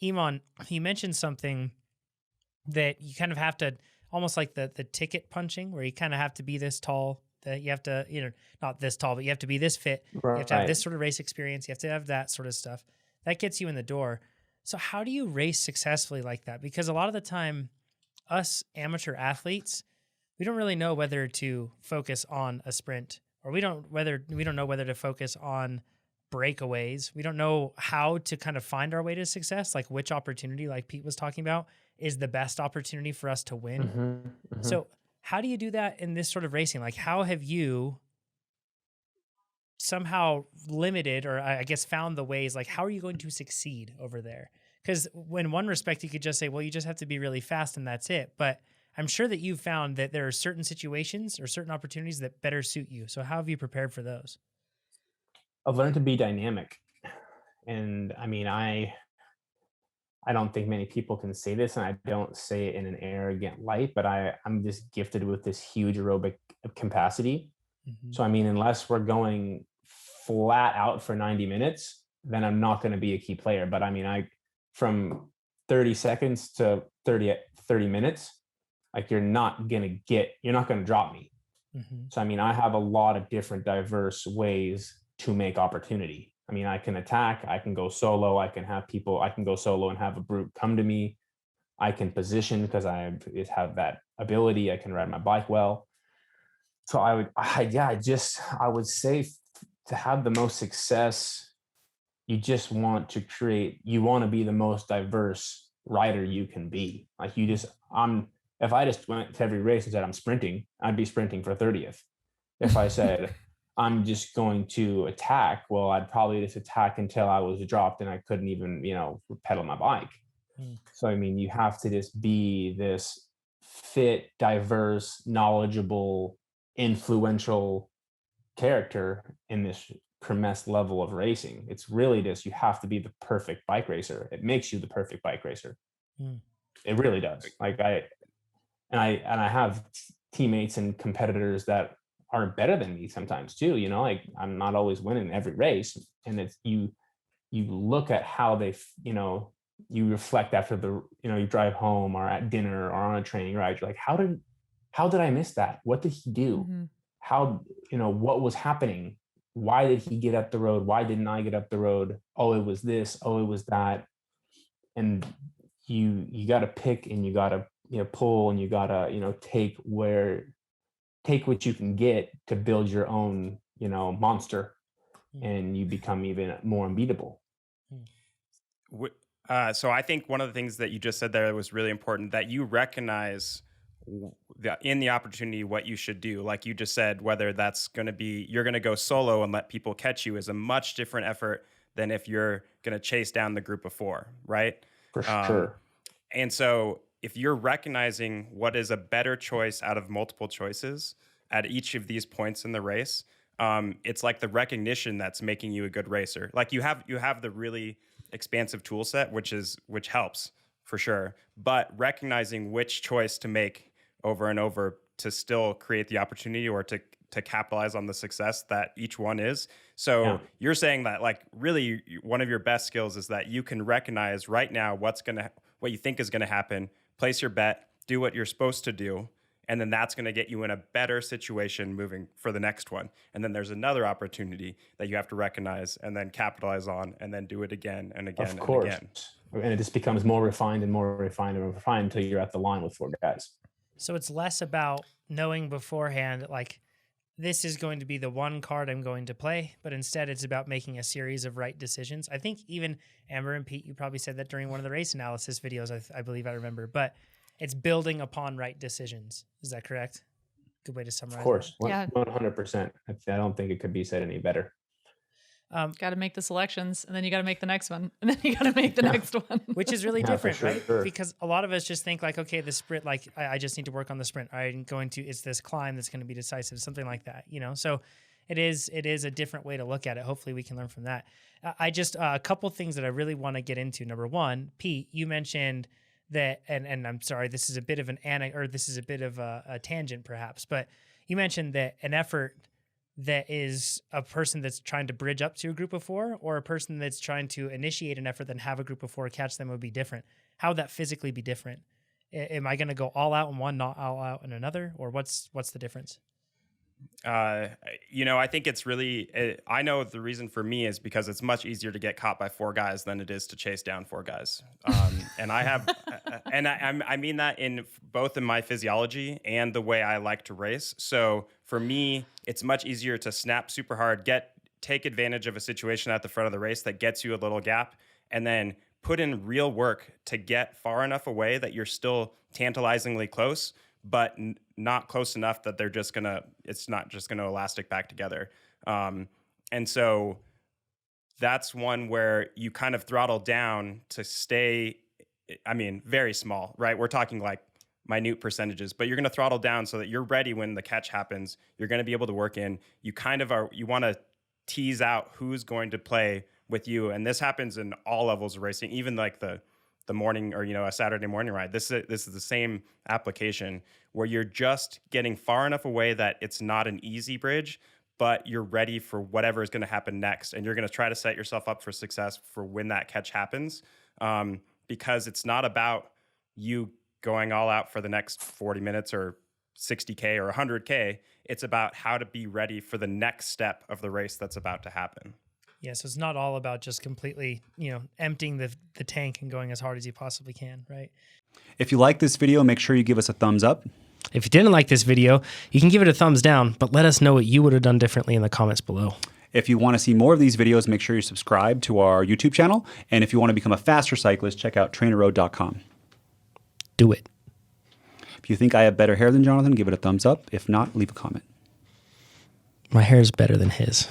Eamon, you mentioned something that you kind of have to, almost like the ticket punching, where you kind of have to be this tall, that you have to, not this tall, but you have to be this fit. Right. You have to have this sort of race experience. You have to have that sort of stuff. That gets you in the door. So how do you race successfully like that? Because a lot of the time, us amateur athletes, we don't really know whether to focus on a sprint, or we don't know whether to focus on breakaways. We don't know how to kind of find our way to success, like which opportunity, like Pete was talking about, is the best opportunity for us to win. Mm-hmm. So how do you do that in this sort of racing? Like, how have you somehow limited, or I guess found the ways, like how are you going to succeed over there? Because in one respect, you could just say, well, you just have to be really fast and that's it. But I'm sure that you've found that there are certain situations or certain opportunities that better suit you. So how have you prepared for those? I've learned to be dynamic. And I mean, I don't think many people can say this, and I don't say it in an arrogant light, but I'm just gifted with this huge aerobic capacity. Mm-hmm. So, I mean, unless we're going flat out for 90 minutes, then I'm not going to be a key player. But I mean, from 30 seconds to 30 minutes, like you're not going to drop me. Mm-hmm. So, I mean, I have a lot of different diverse ways to make opportunity. I mean, I can attack, I can go solo, I can go solo and have a brute come to me. I can position because I have that ability. I can ride my bike well. So I would say to have the most success, you just want to be the most diverse rider you can be. Like if I just went to every race and said I'm sprinting, I'd be sprinting for 30th. If I said I'm just going to attack, well, I'd probably just attack until I was dropped and I couldn't even, pedal my bike. So, I mean, you have to just be this fit, diverse, knowledgeable, influential character in this Kermesse level of racing. It's really just, you have to be the perfect bike racer. It makes you the perfect bike racer. It really does. Like I have teammates and competitors that are better than me sometimes too, like I'm not always winning every race. And it's, you look at how they, you reflect after you drive home or at dinner or on a training ride. You're like, how did I miss that? What did he do? Mm-hmm. How, what was happening? Why did he get up the road? Why didn't I get up the road? Oh, it was this. Oh, it was that. And you got to pick and you got to, pull and you got to, take what you can get to build your own, monster, and you become even more unbeatable. So I think one of the things that you just said there was really important, that you recognize in the opportunity what you should do. Like you just said, whether that's going to be, you're going to go solo and let people catch you, is a much different effort than if you're going to chase down the group of four, right? For sure. And so if you're recognizing what is a better choice out of multiple choices at each of these points in the race, it's like the recognition that's making you a good racer. Like you have the really expansive tool set, which helps for sure, but recognizing which choice to make over and over to still create the opportunity or to capitalize on the success that each one is. So You're saying that, like, really one of your best skills is that you can recognize right now what you think is going to happen, place your bet, do what you're supposed to do, and then that's going to get you in a better situation moving for the next one. And then there's another opportunity that you have to recognize and then capitalize on, and then do it again and again of course. and again. And it just becomes more refined and more refined and refined until you're at the line with four guys. So it's less about knowing beforehand, like, this is going to be the one card I'm going to play, but instead it's about making a series of right decisions. I think even Amber and Pete, you probably said that during one of the race analysis videos, I believe I remember, but it's building upon right decisions. Is that correct? Good way to summarize. Of course. That. 100%. I don't think it could be said any better. Got to make the selections, and then you got to make the next one, and then you got to make the next one. Which is really different, sure. right? Because a lot of us just think like, okay, the sprint, like I just need to work on the sprint. It's this climb that's going to be decisive, something like that, So it is a different way to look at it. Hopefully we can learn from that. A couple things that I really want to get into. Number one, Pete, you mentioned that, and I'm sorry, this is a bit of a tangent perhaps, but you mentioned that an effort that is a person that's trying to bridge up to a group of 4, or a person that's trying to initiate an effort then have a group of 4 catch them would be different? How would that physically be different? Am I going to go all out in one, not all out in another, or what's the difference? I think it's really, I know the reason for me is because it's much easier to get caught by 4 guys than it is to chase down 4 guys. And I have, and I mean that in both in my physiology and the way I like to race. So for me, it's much easier to snap super hard, take advantage of a situation at the front of the race that gets you a little gap, and then put in real work to get far enough away that you're still tantalizingly close, but not close enough that it's not just gonna elastic back together. And so that's one where you kind of throttle down to stay, very small, right? We're talking like minute percentages, but you're gonna throttle down so that you're ready when the catch happens. You're gonna be able to work in. You wanna tease out who's going to play with you. And this happens in all levels of racing, even like the morning or, a Saturday morning ride. This is the same application where you're just getting far enough away that it's not an easy bridge, but you're ready for whatever is going to happen next. And you're going to try to set yourself up for success for when that catch happens. Because it's not about you going all out for the next 40 minutes or 60K or 100K. It's about how to be ready for the next step of the race that's about to happen. Yeah, so it's not all about just completely, emptying the tank and going as hard as you possibly can, right? If you like this video, make sure you give us a thumbs up. If you didn't like this video, you can give it a thumbs down, but let us know what you would have done differently in the comments below. If you want to see more of these videos, make sure you subscribe to our YouTube channel. And if you want to become a faster cyclist, check out TrainerRoad.com. Do it. If you think I have better hair than Jonathan, give it a thumbs up. If not, leave a comment. My hair is better than his.